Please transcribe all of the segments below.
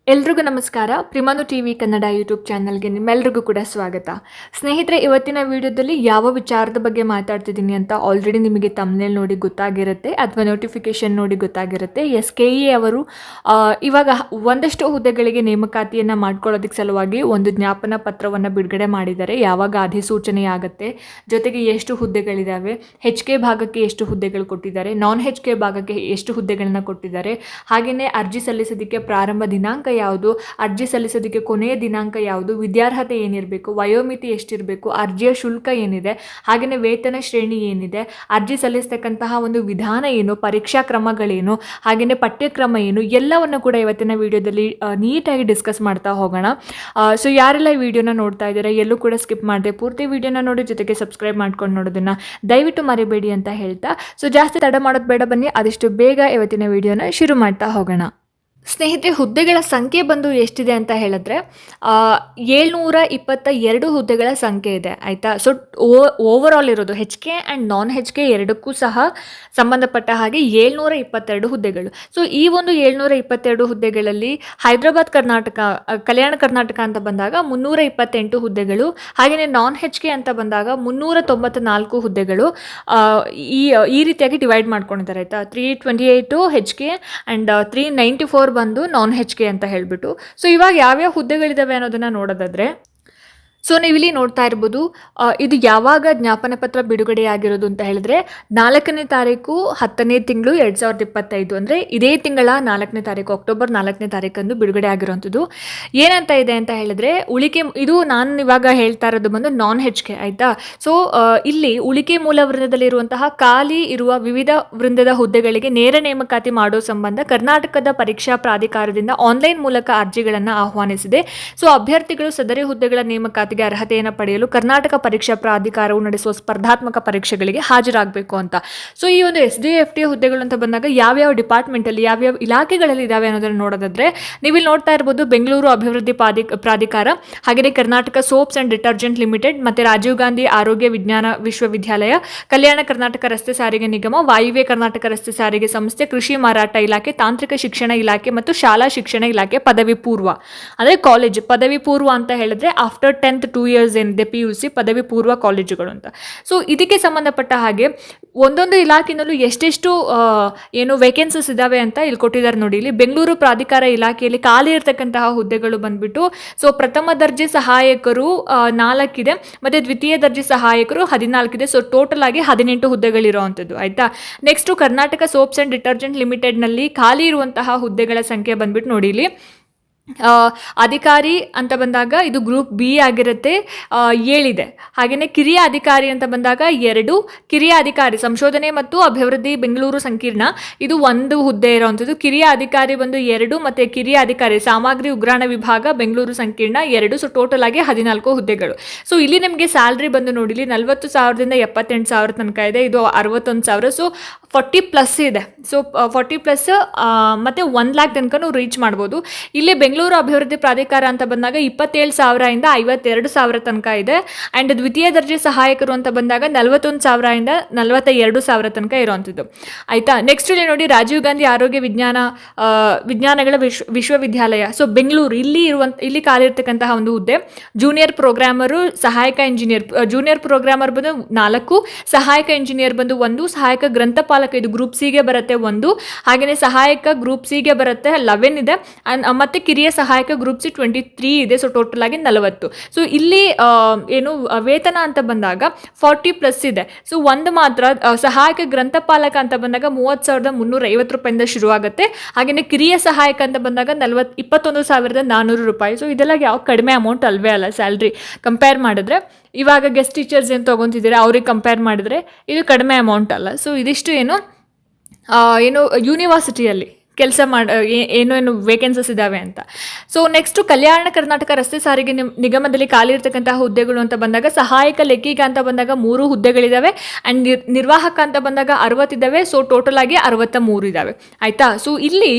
ಎಲ್ರಿಗೂ ನಮಸ್ಕಾರ. ಪ್ರಿಮಾನು TV Kannada YouTube ಚಾನಲ್ಗೆ ನಿಮ್ಮೆಲ್ರಿಗೂ ಕೂಡ ಸ್ವಾಗತ. ಸ್ನೇಹಿತರೆ, ಇವತ್ತಿನ ವಿಡಿಯೋದಲ್ಲಿ ಯಾವ ವಿಚಾರದ ಬಗ್ಗೆ ಮಾತಾಡ್ತಿದ್ದೀನಿ ಅಂತ ಆಲ್ರೆಡಿ ನಿಮಗೆ ತಮ್ನೇಲ್ ನೋಡಿ ಗೊತ್ತಾಗಿರುತ್ತೆ ಅಥವಾ ನೋಟಿಫಿಕೇಶನ್ ನೋಡಿ ಗೊತ್ತಾಗಿರುತ್ತೆ. SKE ಅವರು ಇವಾಗ ಒಂದಷ್ಟು ಹುದ್ದೆಗಳಿಗೆ ನೇಮಕಾತಿಯನ್ನು ಮಾಡ್ಕೊಳ್ಳೋದಕ್ಕೆ ಸಲುವಾಗಿ ಒಂದು ಜ್ಞಾಪನ ಪತ್ರವನ್ನು ಬಿಡುಗಡೆ ಮಾಡಿದ್ದಾರೆ. ಯಾವಾಗ ಅಧಿಸೂಚನೆ ಆಗುತ್ತೆ, ಜೊತೆಗೆ ಎಷ್ಟು ಹುದ್ದೆಗಳಿದ್ದಾವೆ, HK ಭಾಗಕ್ಕೆ ಎಷ್ಟು ಹುದ್ದೆಗಳು ಕೊಟ್ಟಿದ್ದಾರೆ, ನಾನ್ HK ಭಾಗಕ್ಕೆ ಎಷ್ಟು ಹುದ್ದೆಗಳನ್ನ ಕೊಟ್ಟಿದ್ದಾರೆ, ಹಾಗೆಯೇ ಅರ್ಜಿ ಸಲ್ಲಿಸೋದಕ್ಕೆ ಪ್ರಾರಂಭ ದಿನಾಂಕ ಯಾವುದು, ಅರ್ಜಿ ಸಲ್ಲಿಸೋದಕ್ಕೆ ಕೊನೆಯ ದಿನಾಂಕ ಯಾವುದು, ವಿದ್ಯಾರ್ಹತೆ ಏನಿರಬೇಕು, ವಯೋಮಿತಿ ಎಷ್ಟಿರಬೇಕು, ಅರ್ಜಿಯ ಶುಲ್ಕ ಏನಿದೆ, ಹಾಗೆಯೇ ವೇತನ ಶ್ರೇಣಿ ಏನಿದೆ, ಅರ್ಜಿ ಸಲ್ಲಿಸ್ತಕ್ಕಂತಹ ಒಂದು ವಿಧಾನ ಏನು, ಪರೀಕ್ಷಾ ಕ್ರಮಗಳೇನು, ಹಾಗೆಯೇ ಪಠ್ಯಕ್ರಮ ಏನು, ಎಲ್ಲವನ್ನು ಕೂಡ ಇವತ್ತಿನ ವಿಡಿಯೋದಲ್ಲಿ ನೀಟಾಗಿ ಡಿಸ್ಕಸ್ ಮಾಡ್ತಾ ಹೋಗೋಣ. ಸೊ ಯಾರೆಲ್ಲ ಈ ವಿಡಿಯೋನ ನೋಡ್ತಾ ಇದ್ದಾರೆ ಎಲ್ಲೂ ಕೂಡ ಸ್ಕಿಪ್ ಮಾಡದೆ ಪೂರ್ತಿ ವಿಡಿಯೋನ ನೋಡಿ, ಜೊತೆಗೆ ಸಬ್ಸ್ಕ್ರೈಬ್ ಮಾಡ್ಕೊಂಡು ನೋಡೋದನ್ನ ದಯವಿಟ್ಟು ಮರಿಬೇಡಿ ಅಂತ ಹೇಳ್ತಾ, ಸೊ ಜಾಸ್ತಿ ತಡ ಮಾಡೋದು ಬೇಡ, ಬನ್ನಿ ಆದಷ್ಟು ಬೇಗ ಇವತ್ತಿನ ವಿಡಿಯೋನ ಶುರು ಮಾಡ್ತಾ ಹೋಗೋಣ. ಸ್ನೇಹಿತರೆ, ಹುದ್ದೆಗಳ ಸಂಖ್ಯೆ ಬಂದು ಎಷ್ಟಿದೆ ಅಂತ ಹೇಳಿದ್ರೆ 722 ಹುದ್ದೆಗಳ ಸಂಖ್ಯೆ ಇದೆ. ಆಯಿತಾ. ಸೊ ಓವರ್ ಆಲ್ ಇರೋದು HK ಆ್ಯಂಡ್ ನಾನ್ HK ಎರಡಕ್ಕೂ ಸಹ ಸಂಬಂಧಪಟ್ಟ ಹಾಗೆ 722 ಹುದ್ದೆಗಳು. ಸೊ ಈ ಒಂದು 722 ಹುದ್ದೆಗಳಲ್ಲಿ ಹೈದರಾಬಾದ್ ಕರ್ನಾಟಕ, ಕಲ್ಯಾಣ ಕರ್ನಾಟಕ ಅಂತ ಬಂದಾಗ 328 ಹುದ್ದೆಗಳು, ಹಾಗೆಯೇ ನಾನ್ HK ಅಂತ ಬಂದಾಗ 394 ಹುದ್ದೆಗಳು ಈ ರೀತಿಯಾಗಿ ಡಿವೈಡ್ ಮಾಡ್ಕೊಂಡಿದ್ದಾರೆ. ಆಯಿತಾ. 328 HK ಆ್ಯಂಡ್ 394 ಬಂದು ನಾನ್ HK ಅಂತ ಹೇಳ್ಬಿಟ್ಟು. ಸೊ ಇವಾಗ ಯಾವ್ಯಾವ ಹುದ್ದೆಗಳಿದಾವೆ ಅನ್ನೋದನ್ನ ನೋಡೋದಾದ್ರೆ, ಸೊ ನೀವಿಲ್ಲಿ ನೋಡ್ತಾ ಇರ್ಬೋದು, ಇದು ಯಾವಾಗ ಜ್ಞಾಪನ ಪತ್ರ ಬಿಡುಗಡೆಯಾಗಿರೋದು ಅಂತ ಹೇಳಿದ್ರೆ 4ನೇ ತಾರೀಕು 10ನೇ ತಿಂಗಳು 2025, ಅಂದರೆ ಇದೇ ತಿಂಗಳ 4ನೇ ತಾರೀಕು, ಅಕ್ಟೋಬರ್ 4ನೇ ತಾರೀಕಂದು ಬಿಡುಗಡೆ ಆಗಿರೋಂಥದ್ದು. ಏನಂತ ಇದೆ ಅಂತ ಹೇಳಿದ್ರೆ, ಉಳಿಕೆ, ಇದು ನಾನು ಇವಾಗ ಹೇಳ್ತಾ ಇರೋದು ಬಂದು ನಾನ್ HK. ಆಯಿತಾ. ಸೊ ಇಲ್ಲಿ ಉಳಿಕೆ ಮೂಲ ವೃಂದದಲ್ಲಿರುವಂತಹ ಖಾಲಿ ಇರುವ ವಿವಿಧ ವೃಂದದ ಹುದ್ದೆಗಳಿಗೆ ನೇರ ನೇಮಕಾತಿ ಮಾಡೋ ಸಂಬಂಧ ಕರ್ನಾಟಕದ ಪರೀಕ್ಷಾ ಪ್ರಾಧಿಕಾರದಿಂದ ಆನ್ಲೈನ್ ಮೂಲಕ ಅರ್ಜಿಗಳನ್ನು ಆಹ್ವಾನಿಸಿದೆ. ಸೊ ಅಭ್ಯರ್ಥಿಗಳು ಸದರಿ ಹುದ್ದೆಗಳ ನೇಮಕಾತಿ ಅರ್ಹತೆಯನ್ನು ಪಡೆಯಲು ಕರ್ನಾಟಕ ಪರೀಕ್ಷಾ ಪ್ರಾಧಿಕಾರವು ನಡೆಸುವ ಸ್ಪರ್ಧಾತ್ಮಕ ಪರೀಕ್ಷೆಗಳಿಗೆ ಹಾಜರಾಗಬೇಕು ಅಂತ. ಸೊ ಈ ಒಂದು SDFT ಹುದ್ದೆಗಳು ಅಂತ ಬಂದಾಗ ಯಾವ್ಯಾವ ಡಿಪಾರ್ಟ್ಮೆಂಟಲ್ಲಿ, ಯಾವ್ಯಾವ ಇಲಾಖೆಗಳಲ್ಲಿ ಇದಾವೆ ಅನ್ನೋದನ್ನು ನೋಡೋದಾದ್ರೆ, ನೀವಿಲ್ಲಿ ನೋಡ್ತಾ ಇರ್ಬೋದು, ಬೆಂಗಳೂರು ಅಭಿವೃದ್ಧಿ ಪ್ರಾಧಿಕಾರ, ಹಾಗೆಯೇ Karnataka soaps and detergent limited, ಮತ್ತು ರಾಜೀವ್ ಗಾಂಧಿ ಆರೋಗ್ಯ ವಿಜ್ಞಾನ ವಿಶ್ವವಿದ್ಯಾಲಯ, ಕಲ್ಯಾಣ ಕರ್ನಾಟಕ ರಸ್ತೆ ಸಾರಿಗೆ ನಿಗಮ, ವಾಯುವ್ಯ ಕರ್ನಾಟಕ ರಸ್ತೆ ಸಾರಿಗೆ ಸಂಸ್ಥೆ, ಕೃಷಿ ಮಾರಾಟ ಇಲಾಖೆ, ತಾಂತ್ರಿಕ ಶಿಕ್ಷಣ ಇಲಾಖೆ ಮತ್ತು ಶಾಲಾ ಶಿಕ್ಷಣ ಇಲಾಖೆ ಪದವಿ ಪೂರ್ವ, ಅಂದರೆ ಕಾಲೇಜ್ ಪದವಿ ಪೂರ್ವ ಅಂತ ಹೇಳಿದ್ರೆ ಆಫ್ಟರ್ 10th 2 years ಏನಿದೆ PUC ಪದವಿ ಪೂರ್ವ ಕಾಲೇಜುಗಳು ಅಂತ. ಸೊ ಇದಕ್ಕೆ ಸಂಬಂಧಪಟ್ಟ ಹಾಗೆ ಒಂದೊಂದು ಇಲಾಖೆಯಲ್ಲೂ ಎಷ್ಟೆಷ್ಟು ಏನು ವೇಕೆನ್ಸೀಸ್ ಇದಾವೆ ಅಂತ ಇಲ್ಲಿ ಕೊಟ್ಟಿದ್ದಾರೆ ನೋಡಿ. ಇಲ್ಲಿ ಬೆಂಗಳೂರು ಪ್ರಾಧಿಕಾರ ಇಲಾಖೆಯಲ್ಲಿ ಖಾಲಿ ಇರತಕ್ಕಂತಹ ಹುದ್ದೆಗಳು ಬಂದ್ಬಿಟ್ಟು, ಸೊ ಪ್ರಥಮ ದರ್ಜೆ ಸಹಾಯಕರು 4 ಇದೆ, ಮತ್ತು ದ್ವಿತೀಯ ದರ್ಜೆ ಸಹಾಯಕರು 14 ಇದೆ. ಸೊ ಟೋಟಲ್ ಆಗಿ 18 ಹುದ್ದೆಗಳಿರುವಂಥದ್ದು. ಆಯಿತಾ. Next Karnataka soaps and detergent ಲಿಮಿಟೆಡ್ನಲ್ಲಿ ಖಾಲಿ ಇರುವಂತಹ ಹುದ್ದೆಗಳ ಸಂಖ್ಯೆ ಬಂದ್ಬಿಟ್ಟು ನೋಡಿ ಇಲ್ಲಿ, ಅಧಿಕಾರಿ ಅಂತ ಬಂದಾಗ ಇದು ಗ್ರೂಪ್ B ಆಗಿರುತ್ತೆ, 7 ಇದೆ. ಹಾಗೆಯೇ ಕಿರಿಯ ಅಧಿಕಾರಿ ಅಂತ ಬಂದಾಗ 2, ಕಿರಿಯ ಅಧಿಕಾರಿ ಸಂಶೋಧನೆ ಮತ್ತು ಅಭಿವೃದ್ಧಿ ಬೆಂಗಳೂರು ಸಂಕೀರ್ಣ ಇದು 1 ಹುದ್ದೆ ಇರೋವಂಥದ್ದು. ಕಿರಿಯ ಅಧಿಕಾರಿ ಬಂದು 2, ಮತ್ತು ಕಿರಿಯ ಅಧಿಕಾರಿ ಸಾಮಗ್ರಿ ಉಗ್ರಾಣ ವಿಭಾಗ ಬೆಂಗಳೂರು ಸಂಕೀರ್ಣ 2. ಸೊ ಟೋಟಲ್ ಆಗಿ 14 ಹುದ್ದೆಗಳು. ಸೊ ಇಲ್ಲಿ ನಿಮಗೆ ಸ್ಯಾಲ್ರಿ ಬಂದು ನೋಡಿಲಿ 40,000ದಿಂದ 78,000 ತನಕ ಇದೆ. ಇದು 61,000. ಸೊ 40+ ಇದೆ. ಸೊ 40+ ಮತ್ತು 1 lakh ತನಕ ರೀಚ್ ಮಾಡ್ಬೋದು. ಇಲ್ಲಿ ಬೆಂಗಳೂರು ಅಭಿವೃದ್ಧಿ ಪ್ರಾಧಿಕಾರ ಅಂತ ಬಂದಾಗ 27,000ರಿಂದ 52,000 ತನಕ ಇದೆ. ಆ್ಯಂಡ್ ದ್ವಿತೀಯ ದರ್ಜೆ ಸಹಾಯಕರು ಅಂತ ಬಂದಾಗ 41,000ರಿಂದ 42,000 ತನಕ ಇರುವಂಥದ್ದು. ಆಯಿತಾ. ನೆಕ್ಸ್ಟ್ ಇಲ್ಲಿ ನೋಡಿ, ರಾಜೀವ್ ಗಾಂಧಿ ಆರೋಗ್ಯ ವಿಜ್ಞಾನಗಳ ವಿಶ್ವವಿದ್ಯಾಲಯ, ಸೊ ಬೆಂಗಳೂರು, ಇಲ್ಲಿ ಖಾಲಿರ್ತಕ್ಕಂತಹ ಒಂದು ಹುದ್ದೆ ಜೂನಿಯರ್ ಪ್ರೋಗ್ರಾಮರು, ಸಹಾಯಕ ಇಂಜಿನಿಯರ್. ಜೂನಿಯರ್ ಪ್ರೋಗ್ರಾಮರ್ ಬಂದು 4, ಸಹಾಯಕ ಇಂಜಿನಿಯರ್ ಬಂದು 1, ಸಹಾಯಕ ಗ್ರಂಥಪಾಲಕ ಇದು ಗ್ರೂಪ್ C ಗೆ ಬರುತ್ತೆ 1, ಹಾಗೆಯೇ ಸಹಾಯಕ ಗ್ರೂಪ್ C ಗೆ ಬರುತ್ತೆ 11 ಇದೆ, ಮತ್ತು ಕಿರಿಯ ಸಹಾಯಕ ಗ್ರೂಪ್ C 23 ಇದೆ. ಸೊ ಟೋಟಲ್ ಆಗಿ 40. ಸೊ ಇಲ್ಲಿ ಏನು ವೇತನ ಅಂತ ಬಂದಾಗ 40+ ಇದೆ. ಸೊ ಒಂದು ಮಾತ್ರ ಸಹಾಯಕ ಗ್ರಂಥಪಾಲಕ ಅಂತ ಬಂದಾಗ 30,350 ರೂಪಾಯಿಂದ ಶುರುವಾಗುತ್ತೆ. ಹಾಗೆಯೇ ಕಿರಿಯ ಸಹಾಯಕ ಅಂತ ಬಂದಾಗ 21,400 ರೂಪಾಯಿ. ಸೊ ಇದೆಲ್ಲ ಯಾವ ಕಡಿಮೆ ಅಮೌಂಟ್ ಅಲ್ವೇ ಅಲ್ಲ. ಸ್ಯಾಲ್ರಿ ಕಂಪೇರ್ ಮಾಡಿದ್ರೆ, ಇವಾಗ ಗೆಸ್ಟ್ ಟೀಚರ್ಸ್ ಏನು ತೊಗೊತಿದ್ದೀರಾ ಅವ್ರಿಗೆ ಕಂಪೇರ್ ಮಾಡಿದ್ರೆ ಇದು ಕಡಿಮೆ ಅಮೌಂಟ್ ಅಲ್ಲ. ಸೊ ಇದಿಷ್ಟು ಏನು ಯೂನಿವರ್ಸಿಟಿಯಲ್ಲಿ ಕೆಲಸ ಏನು ವೇಕೆನ್ಸೀಸ್ ಇದ್ದಾವೆ ಅಂತ. ಸೊ ನೆಕ್ಸ್ಟು ಕಲ್ಯಾಣ ಕರ್ನಾಟಕ ರಸ್ತೆ ಸಾರಿಗೆ ನಿಗಮದಲ್ಲಿ ಖಾಲಿ ಇರ್ತಕ್ಕಂತಹ ಹುದ್ದೆಗಳು ಅಂತ ಬಂದಾಗ, ಸಹಾಯಕ ಲೆಕ್ಕಿಗ ಅಂತ ಬಂದಾಗ 3 ಹುದ್ದೆಗಳಿದ್ದಾವೆ, ಆ್ಯಂಡ್ ನಿರ್ವಾಹಕ ಅಂತ ಬಂದಾಗ 60 ಇದ್ದಾವೆ. ಸೊ ಟೋಟಲ್ ಆಗಿ 63 ಇದ್ದಾವೆ. ಆಯಿತಾ. ಸೊ ಇಲ್ಲಿ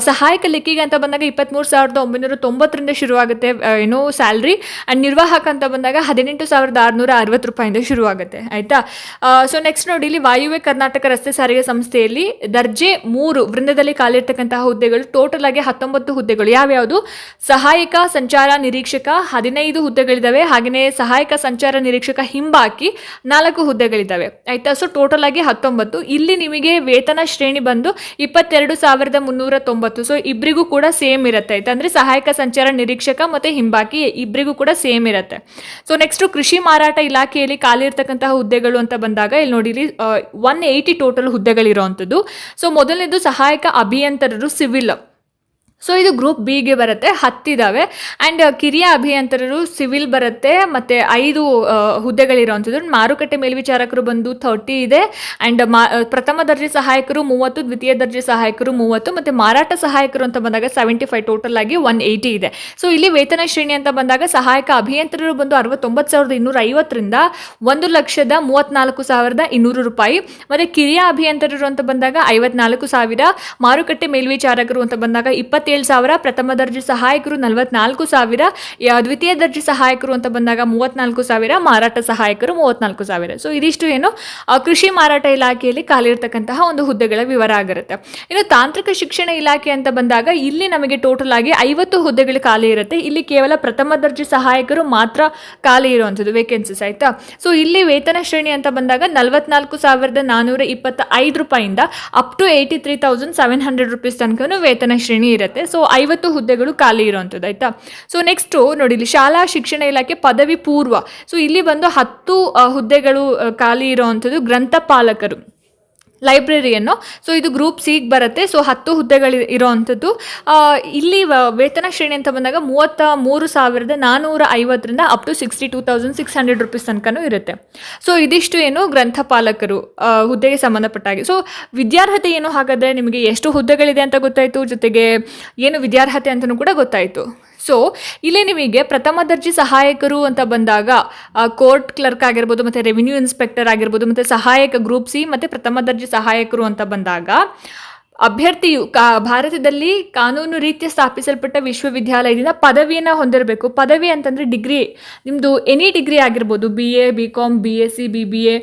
ಸಹಾಯಕ ಲೆಕ್ಕಿಗ ಅಂತ ಬಂದಾಗ 23,990ರಿಂದ ಶುರುವಾಗುತ್ತೆ ಸ್ಯಾಲ್ರಿ, ಆ್ಯಂಡ್ ನಿರ್ವಾಹಕ ಅಂತ ಬಂದಾಗ 18,660 ರೂಪಾಯಿಂದ ಶುರುವಾಗುತ್ತೆ. ಆಯಿತಾ. ಸೊ ನೆಕ್ಸ್ಟ್ ನೋಡಿ, ಇಲ್ಲಿ ವಾಯುವ್ಯ ಕರ್ನಾಟಕ ರಸ್ತೆ ಸಾರಿಗೆ ಸಂಸ್ಥೆಯಲ್ಲಿ ದರ್ಜೆ 3 ವೃಂದದಲ್ಲಿ ಖಾಲಿ ಖಾಲಿರ್ತಕ್ಕಂತಹ ಹುದ್ದೆಗಳು ಟೋಟಲ್ ಆಗಿ 19 ಹುದ್ದೆಗಳು. ಯಾವ್ಯಾವುದು? ಸಹಾಯಕ ಸಂಚಾರ ನಿರೀಕ್ಷಕ 15 ಹುದ್ದೆಗಳಿದ್ದಾವೆ. ಹಾಗೆಯೇ ಸಹಾಯಕ ಸಂಚಾರ ನಿರೀಕ್ಷಕ ಹಿಂಬಾಕಿ 4 ಹುದ್ದೆಗಳಿದ್ದಾವೆ. ಆಯ್ತಾ? ಸೊ ಟೋಟಲ್ ಆಗಿ 19. ಇಲ್ಲಿ ನಿಮಗೆ ವೇತನ ಶ್ರೇಣಿ ಬಂದು 22,390. ಸೊ ಇಬ್ಬರಿಗೂ ಕೂಡ ಸೇಮ್ ಇರುತ್ತೆ. ಆಯ್ತಾ? ಅಂದರೆ ಸಹಾಯಕ ಸಂಚಾರ ನಿರೀಕ್ಷಕ ಮತ್ತು ಹಿಂಬಾಕಿ ಇಬ್ಬರಿಗೂ ಕೂಡ ಸೇಮ್ ಇರುತ್ತೆ. ಸೊ ನೆಕ್ಸ್ಟ್ ಕೃಷಿ ಮಾರಾಟ ಇಲಾಖೆಯಲ್ಲಿ ಖಾಲಿ ಇರ್ತಕ್ಕಂತಹ ಹುದ್ದೆಗಳು ಅಂತ ಬಂದಾಗ ಇಲ್ಲಿ ನೋಡಿ, 180 ಟೋಟಲ್ ಹುದ್ದೆಗಳಿರುವಂಥದ್ದು. ಸೊ ಮೊದಲನೇದು ಸಹಾಯಕ ಅಭಿಯಂತರರು ಸಿವಿಲ್. ಸೊ ಇದು ಗ್ರೂಪ್ ಬಿಗೆ ಬರುತ್ತೆ, 10 ಇದ್ದಾವೆ. ಆ್ಯಂಡ್ ಕಿರಿಯ ಅಭಿಯಂತರರು ಸಿವಿಲ್ ಬರುತ್ತೆ, ಮತ್ತು 5 ಹುದ್ದೆಗಳಿರುವಂಥದ್ದು. ಮಾರುಕಟ್ಟೆ ಮೇಲ್ವಿಚಾರಕರು ಬಂದು 30 ಇದೆ. ಆ್ಯಂಡ್ ಪ್ರಥಮ ದರ್ಜೆ ಸಹಾಯಕರು 30, ದ್ವಿತೀಯ ದರ್ಜೆ ಸಹಾಯಕರು 30, ಮತ್ತು ಮಾರಾಟ ಸಹಾಯಕರು ಅಂತ ಬಂದಾಗ 75, ಟೋಟಲ್ ಆಗಿ 180 ಇದೆ. ಸೊ ಇಲ್ಲಿ ವೇತನ ಶ್ರೇಣಿ ಅಂತ ಬಂದಾಗ ಸಹಾಯಕ ಅಭಿಯಂತರರು ಬಂದು 69,250ರಿಂದ 1,34,200 ರೂಪಾಯಿ. ಮತ್ತು ಕಿರಿಯ ಅಭಿಯಂತರರು ಅಂತ ಬಂದಾಗ 54,000. ಮಾರುಕಟ್ಟೆ ಮೇಲ್ವಿಚಾರಕರು ಅಂತ ಬಂದಾಗ 27,000. ಪ್ರಥಮ ದರ್ಜೆ ಸಹಾಯಕರು 44,000. ದ್ವಿತೀಯ ದರ್ಜೆ ಸಹಾಯಕರು ಅಂತ ಬಂದಾಗ 34,000. ಮಾರಾಟ ಸಹಾಯಕರು 34,000. ಸೊ ಇದಿಷ್ಟು ಏನು ಕೃಷಿ ಮಾರಾಟ ಇಲಾಖೆಯಲ್ಲಿ ಖಾಲಿ ಇರತಕ್ಕಂತಹ ಒಂದು ಹುದ್ದೆಗಳ ವಿವರ ಆಗಿರುತ್ತೆ. ಇನ್ನು ತಾಂತ್ರಿಕ ಶಿಕ್ಷಣ ಇಲಾಖೆ ಅಂತ ಬಂದಾಗ ಇಲ್ಲಿ ನಮಗೆ ಟೋಟಲ್ ಆಗಿ 50 ಹುದ್ದೆಗಳು ಖಾಲಿ ಇರುತ್ತೆ. ಇಲ್ಲಿ ಕೇವಲ ಪ್ರಥಮ ದರ್ಜೆ ಸಹಾಯಕರು ಮಾತ್ರ ಖಾಲಿ ಇರುವಂಥದ್ದು ವೇಕೆನ್ಸೀಸ್. ಆಯ್ತಾ? ಸೊ ಇಲ್ಲಿ ವೇತನ ಶ್ರೇಣಿ ಅಂತ ಬಂದಾಗ 44,425 ರೂಪಾಯಿಂದ ಅಪ್ ಟು 83,700 ರೂಪೀಸ್ ತನಕ ವೇತನ ಶ್ರೇಣಿ ಇರುತ್ತೆ. ಸೊ 50 ಹುದ್ದೆಗಳು ಖಾಲಿ ಇರುವಂಥದ್ದು. ಆಯ್ತಾ? ಸೊ ನೆಕ್ಸ್ಟು ನೋಡಿ, ಇಲ್ಲಿ ಶಾಲಾ ಶಿಕ್ಷಣ ಇಲಾಖೆ ಪದವಿ ಪೂರ್ವ. ಸೊ ಇಲ್ಲಿ ಬಂದು 10 ಹುದ್ದೆಗಳು ಖಾಲಿ ಇರುವಂಥದ್ದು. ಗ್ರಂಥಪಾಲಕರು, ಲೈಬ್ರರಿಯನ್ನು. ಸೊ ಇದು ಗ್ರೂಪ್ ಸಿಗೆ ಬರುತ್ತೆ. ಸೊ 10 ಹುದ್ದೆಗಳು ಇರೋವಂಥದ್ದು. ಇಲ್ಲಿ ವೇತನ ಶ್ರೇಣಿ ಅಂತ ಬಂದಾಗ 33,450ರಿಂದ ಅಪ್ ಟು 62,600 ರೂಪೀಸ್ ತನಕನೂ ಇರುತ್ತೆ. ಸೊ ಇದಿಷ್ಟು ಏನು ಗ್ರಂಥಪಾಲಕರು ಹುದ್ದೆಗೆ ಸಂಬಂಧಪಟ್ಟಾಗೆ. ಸೊ ವಿದ್ಯಾರ್ಹತೆ ಏನು ಹಾಗಾದರೆ ನಿಮಗೆ ಎಷ್ಟು ಹುದ್ದೆಗಳಿದೆ ಅಂತ ಗೊತ್ತಾಯಿತು, ಜೊತೆಗೆ ಏನು ವಿದ್ಯಾರ್ಹತೆ ಅಂತಲೂ ಕೂಡ ಗೊತ್ತಾಯಿತು. ಸೊ ಇಲ್ಲಿ ನಿಮಗೆ ಪ್ರಥಮ ದರ್ಜೆ ಸಹಾಯಕರು ಅಂತ ಬಂದಾಗ ಕೋರ್ಟ್ ಕ್ಲರ್ಕ್ ಆಗಿರ್ಬೋದು, ಮತ್ತು ರೆವಿನ್ಯೂ ಇನ್ಸ್ಪೆಕ್ಟರ್ ಆಗಿರ್ಬೋದು, ಮತ್ತು ಸಹಾಯಕ ಗ್ರೂಪ್ ಸಿ ಮತ್ತು ಪ್ರಥಮ ದರ್ಜೆ ಸಹಾಯಕರು ಅಂತ ಬಂದಾಗ ಅಭ್ಯರ್ಥಿಯು ಭಾರತದಲ್ಲಿ ಕಾನೂನು ರೀತಿಯ ಸ್ಥಾಪಿಸಲ್ಪಟ್ಟ ವಿಶ್ವವಿದ್ಯಾಲಯದಿಂದ ಪದವಿಯನ್ನು ಹೊಂದಿರಬೇಕು. ಪದವಿ ಅಂತಂದರೆ ಡಿಗ್ರಿ, ನಿಮ್ಮದು ಎನಿ ಡಿಗ್ರಿ ಆಗಿರ್ಬೋದು, BA, BCom, BSc, BBA,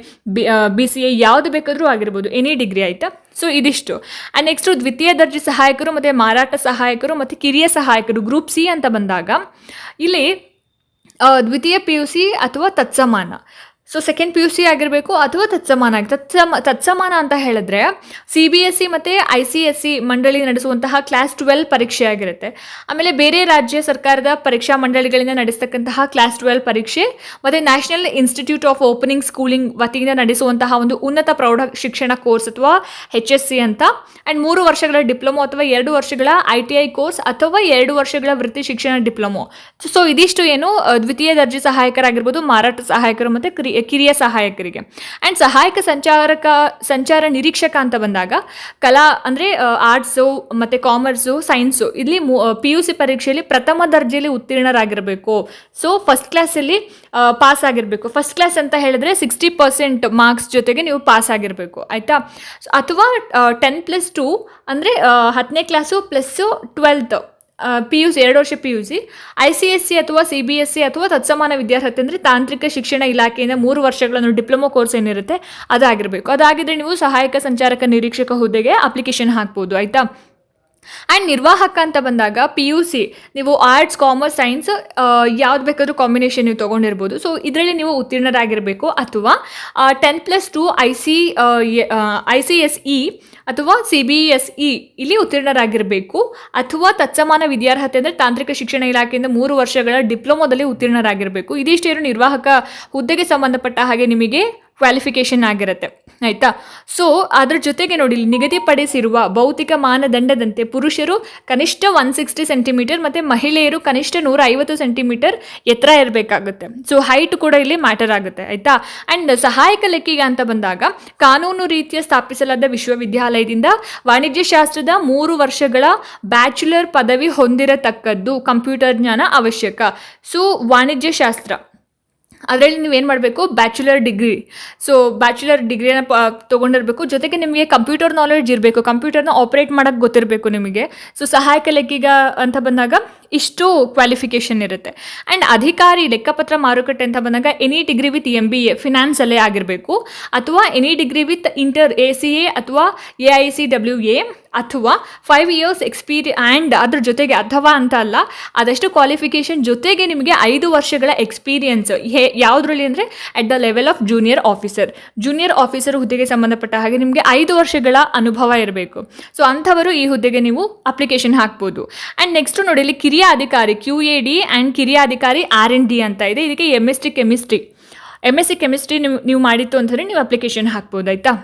BCA ಯಾವುದು ಬೇಕಾದರೂ ಆಗಿರ್ಬೋದು, ಎನಿ ಡಿಗ್ರಿ. ಆಯಿತಾ? ಸೊ ಇದಿಷ್ಟು. ಆ್ಯಂಡ್ ನೆಕ್ಸ್ಟು ದ್ವಿತೀಯ ದರ್ಜೆ ಸಹಾಯಕರು ಮತ್ತು ಮಾರಾಟ ಸಹಾಯಕರು ಮತ್ತು ಕಿರಿಯ ಸಹಾಯಕರು ಗ್ರೂಪ್ ಸಿ ಅಂತ ಬಂದಾಗ ಇಲ್ಲಿ ದ್ವಿತೀಯ PUC ಅಥವಾ ತತ್ಸಮಾನ. ಸೊ ಸೆಕೆಂಡ್ PUC ಆಗಿರಬೇಕು ಅಥವಾ ತತ್ಸಮಾನ. ತತ್ಸಮಾನ ಅಂತ ಹೇಳಿದ್ರೆ CBSE ಮತ್ತು ICSE ಮಂಡಳಿ ನಡೆಸುವಂತಹ ಕ್ಲಾಸ್ 12 ಪರೀಕ್ಷೆ ಆಗಿರುತ್ತೆ. ಆಮೇಲೆ ಬೇರೆ ರಾಜ್ಯ ಸರ್ಕಾರದ ಪರೀಕ್ಷಾ ಮಂಡಳಿಗಳಿಂದ ನಡೆಸ್ತಕ್ಕಂತಹ ಕ್ಲಾಸ್ 12 ಪರೀಕ್ಷೆ, ಮತ್ತು national institute of opening schooling ವತಿಯಿಂದ ನಡೆಸುವಂತಹ ಒಂದು ಉನ್ನತ ಪ್ರೌಢ ಶಿಕ್ಷಣ ಕೋರ್ಸ್ ಅಥವಾ HSC ಅಂತ. ಆ್ಯಂಡ್ 3 ವರ್ಷಗಳ ಡಿಪ್ಲೊಮೊ ಅಥವಾ 2 ವರ್ಷಗಳ ITI ಕೋರ್ಸ್ ಅಥವಾ 2 ವರ್ಷಗಳ ವೃತ್ತಿ ಶಿಕ್ಷಣ ಡಿಪ್ಲೊಮೊ. ಸೊ ಇದಿಷ್ಟು ಏನು ದ್ವಿತೀಯ ದರ್ಜೆ ಸಹಾಯಕರಾಗಿರ್ಬೋದು, ಮಾರಾಟ ಸಹಾಯಕರು ಮತ್ತು ಕಿರಿಯ ಸಹಾಯಕರಿಗೆ. ಆ್ಯಂಡ್ ಸಹಾಯಕ ಸಂಚಾರ ನಿರೀಕ್ಷಕ ಅಂತ ಬಂದಾಗ ಕಲಾ ಅಂದರೆ ಆರ್ಟ್ಸು ಮತ್ತು ಕಾಮರ್ಸು, ಸೈನ್ಸು ಇಲ್ಲಿ PUC ಪರೀಕ್ಷೆಯಲ್ಲಿ ಪ್ರಥಮ ದರ್ಜೆಯಲ್ಲಿ ಉತ್ತೀರ್ಣರಾಗಿರಬೇಕು. ಸೊ ಫಸ್ಟ್ ಕ್ಲಾಸಲ್ಲಿ ಪಾಸ್ ಆಗಿರಬೇಕು. ಫಸ್ಟ್ ಕ್ಲಾಸ್ ಅಂತ ಹೇಳಿದ್ರೆ 60% ಮಾರ್ಕ್ಸ್ ಜೊತೆಗೆ ನೀವು ಪಾಸ್ ಆಗಿರಬೇಕು. ಆಯಿತಾ? ಅಥವಾ 10+2 ಅಂದರೆ 10ನೇ ಕ್ಲಾಸು ಪ್ಲಸ್ಸು 12th PUC 2 ವರ್ಷ PUC. ICSE ಅಥವಾ CBSE ಅಥವಾ ತತ್ಸಮಾನ ವಿದ್ಯಾರ್ಹತೆ ಅಂದರೆ ತಾಂತ್ರಿಕ ಶಿಕ್ಷಣ ಇಲಾಖೆಯಿಂದ 3 ವರ್ಷಗಳನ್ನು ಡಿಪ್ಲೊಮೊ ಕೋರ್ಸ್ ಏನಿರುತ್ತೆ ಅದಾಗಿರಬೇಕು. ಅದಾಗಿದ್ದರೆ ನೀವು ಸಹಾಯಕ ಸಂಚಾರಕ ನಿರೀಕ್ಷಕ ಹುದ್ದೆಗೆ ಅಪ್ಲಿಕೇಶನ್ ಹಾಕ್ಬೋದು. ಆಯಿತಾ? ಆ್ಯಂಡ್ ನಿರ್ವಾಹಕ ಅಂತ ಬಂದಾಗ PUC ನೀವು ಆರ್ಟ್ಸ್, ಕಾಮರ್ಸ್, ಸೈನ್ಸ್ ಯಾವ್ದು ಬೇಕಾದರೂ ಕಾಂಬಿನೇಷನ್ ನೀವು ತೊಗೊಂಡಿರ್ಬೋದು. ಸೊ ಇದರಲ್ಲಿ ನೀವು ಉತ್ತೀರ್ಣರಾಗಿರಬೇಕು. ಅಥವಾ 10+2 ICSE ಅಥವಾ CBSE ಇಲ್ಲಿ ಉತ್ತೀರ್ಣರಾಗಿರಬೇಕು. ಅಥವಾ ತತ್ಸಮಾನ ವಿದ್ಯಾರ್ಹತೆ ಅಂದರೆ ತಾಂತ್ರಿಕ ಶಿಕ್ಷಣ ಇಲಾಖೆಯಿಂದ 3 ವರ್ಷಗಳ ಡಿಪ್ಲೊಮೊದಲ್ಲಿ ಉತ್ತೀರ್ಣರಾಗಿರಬೇಕು. ಇದಿಷ್ಟೇನು ನಿರ್ವಾಹಕ ಹುದ್ದೆಗೆ ಸಂಬಂಧಪಟ್ಟ ಹಾಗೆ ನಿಮಗೆ ಕ್ವಾಲಿಫಿಕೇಷನ್ ಆಗಿರುತ್ತೆ. ಆಯಿತಾ? ಸೊ ಅದ್ರ ಜೊತೆಗೆ ನೋಡಿ, ನಿಗದಿಪಡಿಸಿರುವ ಭೌತಿಕ ಮಾನದಂಡದಂತೆ ಪುರುಷರು ಕನಿಷ್ಠ 160 ಸೆಂಟಿಮೀಟರ್ ಮತ್ತು ಮಹಿಳೆಯರು ಕನಿಷ್ಠ 150 ಸೆಂಟಿಮೀಟರ್ ಎತ್ತರ ಇರಬೇಕಾಗುತ್ತೆ. ಸೊ ಹೈಟ್ ಕೂಡ ಇಲ್ಲಿ ಮ್ಯಾಟರ್ ಆಗುತ್ತೆ. ಆಯಿತಾ? ಆ್ಯಂಡ್ ಸಹಾಯಕ ಲೆಕ್ಕಿಗ ಅಂತ ಬಂದಾಗ ಕಾನೂನು ರೀತಿಯ ಸ್ಥಾಪಿಸಲಾದ ವಿಶ್ವವಿದ್ಯಾಲಯದಿಂದ ವಾಣಿಜ್ಯಶಾಸ್ತ್ರದ 3 ವರ್ಷಗಳ ಬ್ಯಾಚುಲರ್ ಪದವಿ ಹೊಂದಿರತಕ್ಕದ್ದು. ಕಂಪ್ಯೂಟರ್ ಜ್ಞಾನ ಅವಶ್ಯಕ. ಸೊ ವಾಣಿಜ್ಯಶಾಸ್ತ್ರ ಅದರಲ್ಲಿ ನೀವೇನು ಮಾಡಬೇಕು, ಬ್ಯಾಚುಲರ್ ಡಿಗ್ರಿ. ಸೊ ಬ್ಯಾಚುಲರ್ ಡಿಗ್ರಿನ ತೊಗೊಂಡಿರಬೇಕು. ಜೊತೆಗೆ ನಿಮಗೆ ಕಂಪ್ಯೂಟರ್ ನಾಲೆಡ್ಜ್ ಇರಬೇಕು. ಕಂಪ್ಯೂಟರ್ನ ಆಪ್ರೇಟ್ ಮಾಡೋಕ್ಕೆ ಗೊತ್ತಿರಬೇಕು ನಿಮಗೆ. ಸೊ ಸಹಾಯಕ ಲೆಕ್ಕಿಗ ಅಂತ ಬಂದಾಗ ಇಷ್ಟು ಕ್ವಾಲಿಫಿಕೇಷನ್ ಇರುತ್ತೆ. ಆ್ಯಂಡ್ ಅಧಿಕಾರಿ ಲೆಕ್ಕಪತ್ರ ಮಾರುಕಟ್ಟೆ ಅಂತ ಬಂದಾಗ ಎನಿ ಡಿಗ್ರಿ ವಿತ್ MBA ಫಿನಾನ್ಸಲ್ಲೇ ಆಗಿರಬೇಕು, ಅಥವಾ ಎನಿ ಡಿಗ್ರಿ ವಿತ್ ACA ಅಥವಾ AICWA, ಅಥವಾ 5 years ಆ್ಯಂಡ್ ಅದ್ರ ಜೊತೆಗೆ ಅಥವಾ ಅಂತ ಅಲ್ಲ, ಅದಷ್ಟು ಕ್ವಾಲಿಫಿಕೇಷನ್ ಜೊತೆಗೆ ನಿಮಗೆ 5 ವರ್ಷಗಳ ಎಕ್ಸ್ಪೀರಿಯನ್ಸ್ ಯಾವುದರಲ್ಲಿ ಅಂದರೆ at the level of junior officer ಹುದ್ದೆಗೆ ಸಂಬಂಧಪಟ್ಟ ಹಾಗೆ ನಿಮಗೆ 5 ವರ್ಷಗಳ ಅನುಭವ ಇರಬೇಕು. ಸೊ ಅಂಥವರು ಈ ಹುದ್ದೆಗೆ ನೀವು ಅಪ್ಲಿಕೇಶನ್ ಹಾಕ್ಬೋದು. ಆ್ಯಂಡ್ ನೆಕ್ಸ್ಟ್ ನೋಡಿ, ಇಲ್ಲಿ ಕಿರಿಯ ಅಧಿಕಾರಿ QAD ಆ್ಯಂಡ್ ಕಿರಿಯ ಅಧಿಕಾರಿ R&D ಅಂತ ಇದೆ. ಇದಕ್ಕೆ MSc ಕೆಮಿಸ್ಟ್ರಿ ನೀವು ಮಾಡಿತ್ತು ಅಂತಂದರೆ ನೀವು ಅಪ್ಲಿಕೇಶನ್ ಹಾಕ್ಬೋದು, ಆಯಿತಾ.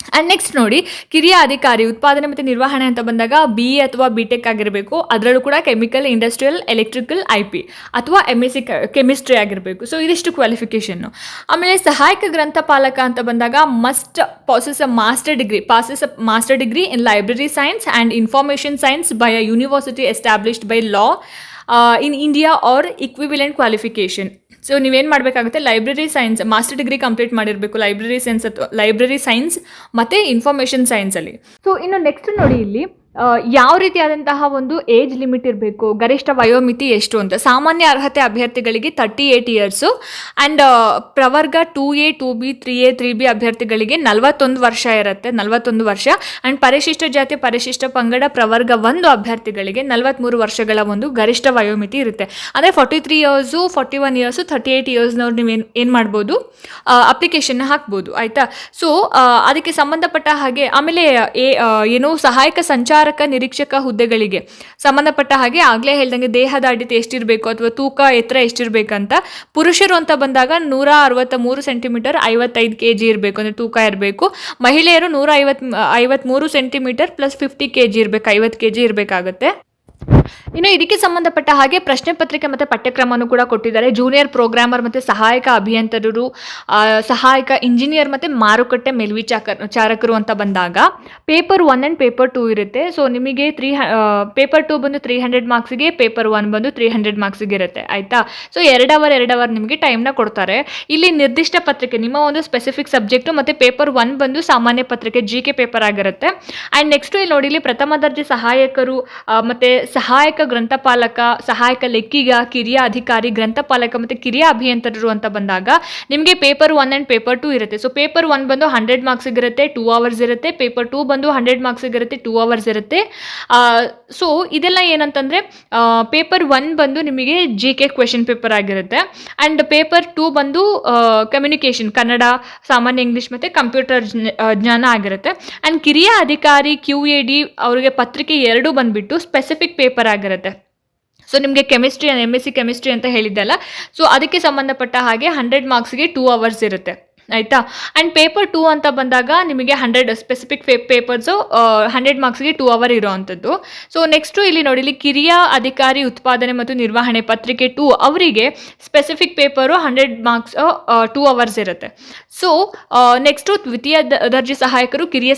ಆ್ಯಂಡ್ ನೆಕ್ಸ್ಟ್ ನೋಡಿ, ಕಿರಿಯ ಅಧಿಕಾರಿ ಉತ್ಪಾದನೆ ಮತ್ತು ನಿರ್ವಹಣೆ ಅಂತ ಬಂದಾಗ BE ಅಥವಾ BTech ಆಗಿರಬೇಕು. ಅದರಲ್ಲೂ ಕೂಡ ಕೆಮಿಕಲ್, ಇಂಡಸ್ಟ್ರಿಯಲ್, ಎಲೆಕ್ಟ್ರಿಕಲ್, IP ಅಥವಾ MSc ಕೆಮಿಸ್ಟ್ರಿ ಆಗಿರಬೇಕು. ಸೊ ಇದಿಷ್ಟು ಕ್ವಾಲಿಫಿಕೇಷನ್ನು. ಆಮೇಲೆ ಸಹಾಯಕ ಗ್ರಂಥಪಾಲಕ ಅಂತ ಬಂದಾಗ must passes a master degree in library science and information science by a university established by law in India or equivalent qualification. So ನೀವೇನು ಮಾಡಬೇಕಾಗುತ್ತೆ, library science master degree complete ಮಾಡಿರಬೇಕು, ಲೈಬ್ರರಿ ಸೈನ್ಸ್ ಮತ್ತು information ಸೈನ್ಸಲ್ಲಿ. So ಇನ್ನು next ನೋಡಿ, ಇಲ್ಲಿ ಯಾವ ರೀತಿಯಾದಂತಹ ಒಂದು ಏಜ್ ಲಿಮಿಟ್ ಇರಬೇಕು, ಗರಿಷ್ಠ ವಯೋಮಿತಿ ಎಷ್ಟು ಅಂತ. ಸಾಮಾನ್ಯ ಅರ್ಹತೆ ಅಭ್ಯರ್ಥಿಗಳಿಗೆ 38 years ಆ್ಯಂಡ್ ಪ್ರವರ್ಗ 2A 2B 3A 3B ಅಭ್ಯರ್ಥಿಗಳಿಗೆ 41 ವರ್ಷ ಇರುತ್ತೆ, 41 ವರ್ಷ. ಆ್ಯಂಡ್ ಪರಿಶಿಷ್ಟ ಜಾತಿ ಪರಿಶಿಷ್ಟ ಪಂಗಡ ಪ್ರವರ್ಗ 1 ಅಭ್ಯರ್ಥಿಗಳಿಗೆ 43 ವರ್ಷಗಳ ಒಂದು ಗರಿಷ್ಠ ವಯೋಮಿತಿ ಇರುತ್ತೆ. ಅಂದರೆ 43 years 41 years 38 yearsನವ್ರು ನೀವು ಏನು ಮಾಡ್ಬೋದು, ಅಪ್ಲಿಕೇಶನ್ನ ಹಾಕ್ಬೋದು, ಆಯಿತಾ. ಸೊ ಅದಕ್ಕೆ ಸಂಬಂಧಪಟ್ಟ ಹಾಗೆ ಆಮೇಲೆ ಏನು ಸಹಾಯಕ ಸಂಚಾರ ನಿರೀಕ್ಷಕ ಹುದ್ದೆಗಳಿಗೆ ಸಂಬಂಧಪಟ್ಟ ಹಾಗೆ ಆಗಲೇ ಹೇಳ್ದಂಗೆ ದೇಹದ ಅಡಿತ ಎಷ್ಟಿರಬೇಕು ಅಥವಾ ತೂಕ ಎತ್ತರ ಎಷ್ಟಿರಬೇಕಂತ. ಪುರುಷರು ಅಂತ ಬಂದಾಗ 163 ಸೆಂಟಿಮೀಟರ್ 55 kg ಇರಬೇಕು, ಅಂದರೆ ತೂಕ ಇರಬೇಕು. ಮಹಿಳೆಯರು 153 ಸೆಂಟಿಮೀಟರ್ ಪ್ಲಸ್ 50 kg ಇರಬೇಕು, 50 kg ಇರಬೇಕಾಗುತ್ತೆ. ಇನ್ನು ಇದಕ್ಕೆ ಸಂಬಂಧಪಟ್ಟ ಹಾಗೆ ಪ್ರಶ್ನೆ ಪತ್ರಿಕೆ ಮತ್ತು ಪಠ್ಯಕ್ರಮವನ್ನು ಕೂಡ ಕೊಟ್ಟಿದ್ದಾರೆ. ಜೂನಿಯರ್ ಪ್ರೋಗ್ರಾಮರ್ ಮತ್ತು ಸಹಾಯಕ ಅಭಿಯಂತರರು, ಸಹಾಯಕ ಇಂಜಿನಿಯರ್ ಮತ್ತು ಮಾರುಕಟ್ಟೆ ಮೇಲ್ವಿಚಾರಕರು ಅಂತ ಬಂದಾಗ ಪೇಪರ್ 1 ಆ್ಯಂಡ್ ಪೇಪರ್ 2 ಇರುತ್ತೆ. ಸೊ ನಿಮಗೆ ಪೇಪರ್ 2 ಬಂದು 300 ಮಾರ್ಕ್ಸಿಗೆ, ಪೇಪರ್ 1 ಬಂದು 300 ಮಾರ್ಕ್ಸಿಗೆ ಇರುತ್ತೆ, ಆಯಿತಾ. ಸೊ 2 ಅವರ್ ನಿಮಗೆ ಟೈಮ್ನ ಕೊಡ್ತಾರೆ. ಇಲ್ಲಿ ನಿರ್ದಿಷ್ಟ ಪತ್ರಿಕೆ ನಿಮ್ಮ ಒಂದು ಸ್ಪೆಸಿಫಿಕ್ ಸಬ್ಜೆಕ್ಟು, ಮತ್ತು ಪೇಪರ್ 1 ಬಂದು ಸಾಮಾನ್ಯ ಪತ್ರಿಕೆ GK ಪೇಪರ್ ಆಗಿರುತ್ತೆ. ಆ್ಯಂಡ್ ನೆಕ್ಸ್ಟ್ ಇಲ್ಲಿ ನೋಡಿ, ಇಲ್ಲಿ ಪ್ರಥಮ ದರ್ಜೆ ಸಹಾಯಕರು ಮತ್ತು ಸಹಾಯಕ ಗ್ರಂಥಪಾಲಕ, ಸಹಾಯಕ ಲೆಕ್ಕಿಗ, ಕಿರಿಯ ಅಧಿಕಾರಿ, ಗ್ರಂಥಪಾಲಕ ಮತ್ತು ಕಿರಿಯ ಅಭಿಯಂತರರು ಅಂತ ಬಂದಾಗ ನಿಮಗೆ ಪೇಪರ್ 1 ಆ್ಯಂಡ್ ಪೇಪರ್ 2 ಇರುತ್ತೆ. ಸೊ ಪೇಪರ್ 1 ಬಂದು 100 ಮಾರ್ಕ್ಸಿಗೆ ಇರುತ್ತೆ, 2 hours ಇರುತ್ತೆ. ಪೇಪರ್ 2 ಬಂದು 100 ಮಾರ್ಕ್ಸಿಗೆ ಇರುತ್ತೆ, 2 hours ಇರುತ್ತೆ. ಸೊ ಇದೆಲ್ಲ ಏನಂತಂದರೆ ಪೇಪರ್ 1 ಬಂದು ನಿಮಗೆ GK ಕ್ವೆಶನ್ ಪೇಪರ್ ಆಗಿರುತ್ತೆ. ಆ್ಯಂಡ್ ಪೇಪರ್ 2 ಬಂದು ಕಮ್ಯುನಿಕೇಷನ್, ಕನ್ನಡ, ಸಾಮಾನ್ಯ ಇಂಗ್ಲೀಷ್ ಮತ್ತು ಕಂಪ್ಯೂಟರ್ ಜ್ಞಾನ ಆಗಿರುತ್ತೆ. ಆ್ಯಂಡ್ ಕಿರಿಯ ಅಧಿಕಾರಿ QAD ಅವರಿಗೆ ಪತ್ರಿಕೆ 2 ಬಂದುಬಿಟ್ಟು ಸ್ಪೆಸಿಫಿಕ್ ಪೇಪರ್ ಆಗಿರುತ್ತೆ. ಸೊ ನಿಮಗೆ ಕೆಮಿಸ್ಟ್ರಿ, MSc ಕೆಮಿಸ್ಟ್ರಿ ಅಂತ ಹೇಳಿದ್ದಲ್ಲ, ಸೊ ಅದಕ್ಕೆ ಸಂಬಂಧಪಟ್ಟ ಹಾಗೆ 100 ಮಾರ್ಕ್ಸ್ಗೆ 2 hours ಇರುತ್ತೆ, ಆಯಿತಾ. ಆ್ಯಂಡ್ ಪೇಪರ್ 2 ಅಂತ ಬಂದಾಗ ನಿಮಗೆ 100 ಸ್ಪೆಸಿಫಿಕ್ ಪೇಪರ್ಸು 100 ಮಾರ್ಕ್ಸ್ಗೆ 2 hour ಇರೋ ಅಂಥದ್ದು. ಸೊ ನೆಕ್ಸ್ಟು ಇಲ್ಲಿ ನೋಡಿ, ಇಲ್ಲಿ ಕಿರಿಯ ಅಧಿಕಾರಿ ಉತ್ಪಾದನೆ ಮತ್ತು ನಿರ್ವಹಣೆ ಪತ್ರಿಕೆ 2 ಅವರಿಗೆ ಸ್ಪೆಸಿಫಿಕ್ ಪೇಪರು 100 ಮಾರ್ಕ್ಸ್ 2 hours ಇರುತ್ತೆ. ಸೊ ನೆಕ್ಸ್ಟು ದ್ವಿತೀಯ ದರ್ಜೆ ಸಹಾಯಕರು, ಕಿರಿಯ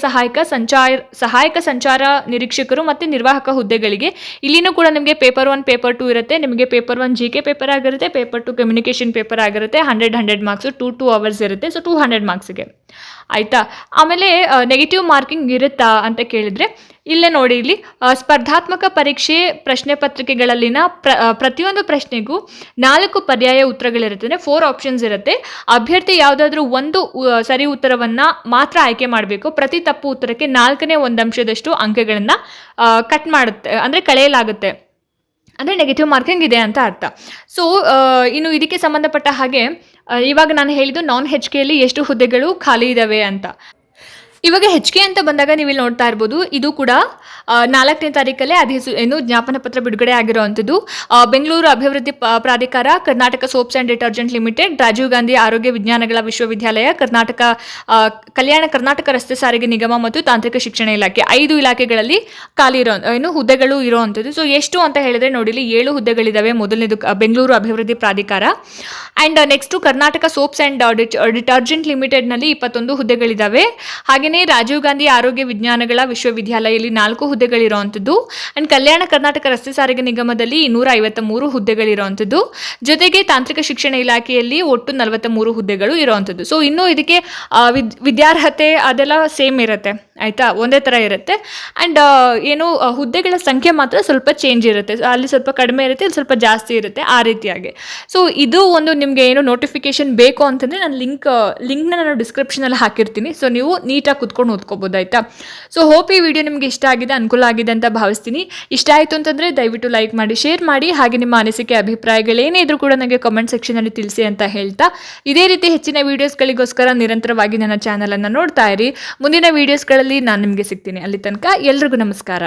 ಸಹಾಯಕ ಸಂಚಾರ ನಿರೀಕ್ಷಕರು ಮತ್ತು ನಿರ್ವಾಹಕ ಹುದ್ದೆಗಳಿಗೆ ಇಲ್ಲಿನೂ ಕೂಡ ನಿಮಗೆ ಪೇಪರ್ 1 ಪೇಪರ್ 2 ಇರುತ್ತೆ. ನಿಮಗೆ ಪೇಪರ್ 1 GK ಪೇಪರ್ ಆಗಿರುತ್ತೆ, ಪೇಪರ್ 2 ಕಮ್ಯುನಿಕೇಷನ್ ಪೇಪರ್ ಆಗಿರುತ್ತೆ. 100 ಮಾರ್ಕ್ಸು 2 hours ಇರುತ್ತೆ. ಸೊ 200 ಮಾರ್ಕ್ಸಿಗೆ, ಆಯಿತಾ. ಆಮೇಲೆ ನೆಗೆಟಿವ್ ಮಾರ್ಕಿಂಗ್ ಇರುತ್ತಾ ಅಂತ ಕೇಳಿದರೆ ಇಲ್ಲೇ ನೋಡಿ, ಇಲ್ಲಿ ಸ್ಪರ್ಧಾತ್ಮಕ ಪರೀಕ್ಷೆ ಪ್ರಶ್ನೆ ಪತ್ರಿಕೆಗಳಲ್ಲಿನ ಪ್ರತಿಯೊಂದು ಪ್ರಶ್ನೆಗೂ 4 ಪರ್ಯಾಯ ಉತ್ತರಗಳಿರುತ್ತೆ, ಅಂದರೆ 4 ಆಪ್ಷನ್ಸ್ ಇರುತ್ತೆ. ಅಭ್ಯರ್ಥಿ ಯಾವುದಾದ್ರೂ ಒಂದು ಸರಿ ಉತ್ತರವನ್ನು ಮಾತ್ರ ಆಯ್ಕೆ ಮಾಡಬೇಕು. ಪ್ರತಿ ತಪ್ಪು ಉತ್ತರಕ್ಕೆ 4ನೇ 1 ಅಂಶದಷ್ಟು ಅಂಕಗಳನ್ನು ಕಟ್ ಮಾಡುತ್ತೆ, ಅಂದರೆ ಕಳೆಯಲಾಗುತ್ತೆ, ಅಂದರೆ ನೆಗೆಟಿವ್ ಮಾರ್ಕಿಂಗ್ ಇದೆ ಅಂತ ಅರ್ಥ. ಸೊ ಇನ್ನು ಇದಕ್ಕೆ ಸಂಬಂಧಪಟ್ಟ ಹಾಗೆ ಇವಾಗ ನಾನು ಹೇಳಿದ್ದು ನಾನ್ HKಯಲ್ಲಿ ಎಷ್ಟು ಹುದ್ದೆಗಳು ಖಾಲಿ ಇದ್ದಾವೆ ಅಂತ. ಇವಾಗ HK ಅಂತ ಬಂದಾಗ ನೀವು ಇಲ್ಲಿ ನೋಡ್ತಾ ಇರ್ಬೋದು, ಇದು ಕೂಡ 4ನೇ ತಾರೀಕಲ್ಲೇ ಜ್ಞಾಪನ ಪತ್ರ ಬಿಡುಗಡೆ ಆಗಿರುವಂಥದ್ದು. ಬೆಂಗಳೂರು ಅಭಿವೃದ್ಧಿ ಪ್ರಾಧಿಕಾರ, Karnataka soaps and detergent limited, Rajiv Gandhi ಆರೋಗ್ಯ ವಿಜ್ಞಾನಗಳ ವಿಶ್ವವಿದ್ಯಾಲಯ, ಕಲ್ಯಾಣ ಕರ್ನಾಟಕ ರಸ್ತೆ ಸಾರಿಗೆ ನಿಗಮ ಮತ್ತು ತಾಂತ್ರಿಕ ಶಿಕ್ಷಣ ಇಲಾಖೆ, 5 ಇಲಾಖೆಗಳಲ್ಲಿ ಖಾಲಿ ಹುದ್ದೆಗಳು ಇರೋವಂಥದ್ದು. ಸೊ ಎಷ್ಟು ಅಂತ ಹೇಳಿದ್ರೆ ನೋಡಿ, ಇಲ್ಲಿ 7 ಹುದ್ದೆಗಳಿದ್ದಾವೆ. ಮೊದಲನೇದು ಬೆಂಗಳೂರು ಅಭಿವೃದ್ಧಿ ಪ್ರಾಧಿಕಾರ. And next Karnataka soaps and detergent ಲಿಮಿಟೆಡ್ನಲ್ಲಿ 21 ಹುದ್ದೆಗಳಿದ್ದಾವೆ. ಹಾಗೆ ಹಾಗೆಯೇ ರಾಜೀವ್ ಗಾಂಧಿ ಆರೋಗ್ಯ ವಿಜ್ಞಾನಗಳ ವಿಶ್ವವಿದ್ಯಾಲಯದಲ್ಲಿ 4 ಹುದ್ದೆಗಳಿರುವಂಥದ್ದು. ಆ್ಯಂಡ್ ಕಲ್ಯಾಣ ಕರ್ನಾಟಕ ರಸ್ತೆ ಸಾರಿಗೆ ನಿಗಮದಲ್ಲಿ 253 ಹುದ್ದೆಗಳಿರುವಂಥದ್ದು. ಜೊತೆಗೆ ತಾಂತ್ರಿಕ ಶಿಕ್ಷಣ ಇಲಾಖೆಯಲ್ಲಿ ಒಟ್ಟು 43 ಹುದ್ದೆಗಳು ಇರುವಂಥದ್ದು. ಸೊ ಇನ್ನೂ ಇದಕ್ಕೆ ವಿದ್ಯಾರ್ಹತೆ ಅದೆಲ್ಲ ಸೇಮ್ ಇರುತ್ತೆ, ಆಯಿತಾ, ಒಂದೇ ಥರ ಇರುತ್ತೆ. ಆ್ಯಂಡ್ ಏನು ಹುದ್ದೆಗಳ ಸಂಖ್ಯೆ ಮಾತ್ರ ಸ್ವಲ್ಪ ಚೇಂಜ್ ಇರುತ್ತೆ. ಅಲ್ಲಿ ಸ್ವಲ್ಪ ಕಡಿಮೆ ಇರುತ್ತೆ, ಇಲ್ಲಿ ಸ್ವಲ್ಪ ಜಾಸ್ತಿ ಇರುತ್ತೆ, ಆ ರೀತಿಯಾಗಿ. ಸೊ ಇದು ಒಂದು ನಿಮಗೆ ಏನು ನೋಟಿಫಿಕೇಶನ್ ಬೇಕು ಅಂತಂದರೆ ನಾನು ಲಿಂಕ್ನ ನಾನು ಡಿಸ್ಕ್ರಿಪ್ಷನಲ್ಲಿ ಹಾಕಿರ್ತೀನಿ. ಸೊ ನೀವು ನೀಟಾಗಿ ಕುತ್ಕೊಂಡು ಓದ್ಕೋಬೋದು, ಆಯಿತಾ. ಸೊ ಹೋಪ್ ಈ ವಿಡಿಯೋ ನಿಮಗೆ ಇಷ್ಟ ಆಗಿದೆ, ಅನುಕೂಲ ಆಗಿದೆ ಅಂತ ಭಾವಿಸ್ತೀನಿ. ಇಷ್ಟ ಆಯಿತು ಅಂತಂದರೆ ದಯವಿಟ್ಟು ಲೈಕ್ ಮಾಡಿ, ಶೇರ್ ಮಾಡಿ, ಹಾಗೆ ನಿಮ್ಮ ಅನಿಸಿಕೆ ಅಭಿಪ್ರಾಯಗಳೇನೇ ಇದ್ರೂ ಕೂಡ ನನಗೆ ಕಮೆಂಟ್ ಸೆಕ್ಷನಲ್ಲಿ ತಿಳಿಸಿ ಅಂತ ಹೇಳ್ತಾ, ಇದೇ ರೀತಿ ಹೆಚ್ಚಿನ ವೀಡಿಯೋಸ್ಗಳಿಗೋಸ್ಕರ ನಿರಂತರವಾಗಿ ನನ್ನ ಚಾನಲನ್ನು ನೋಡ್ತಾ ಇರಿ. ಮುಂದಿನ ವೀಡಿಯೋಸ್ಗಳಲ್ಲಿ ನಾನು ನಿಮಗೆ ಸಿಗ್ತೀನಿ. ಅಲ್ಲಿ ತನಕ ಎಲ್ರಿಗೂ ನಮಸ್ಕಾರ.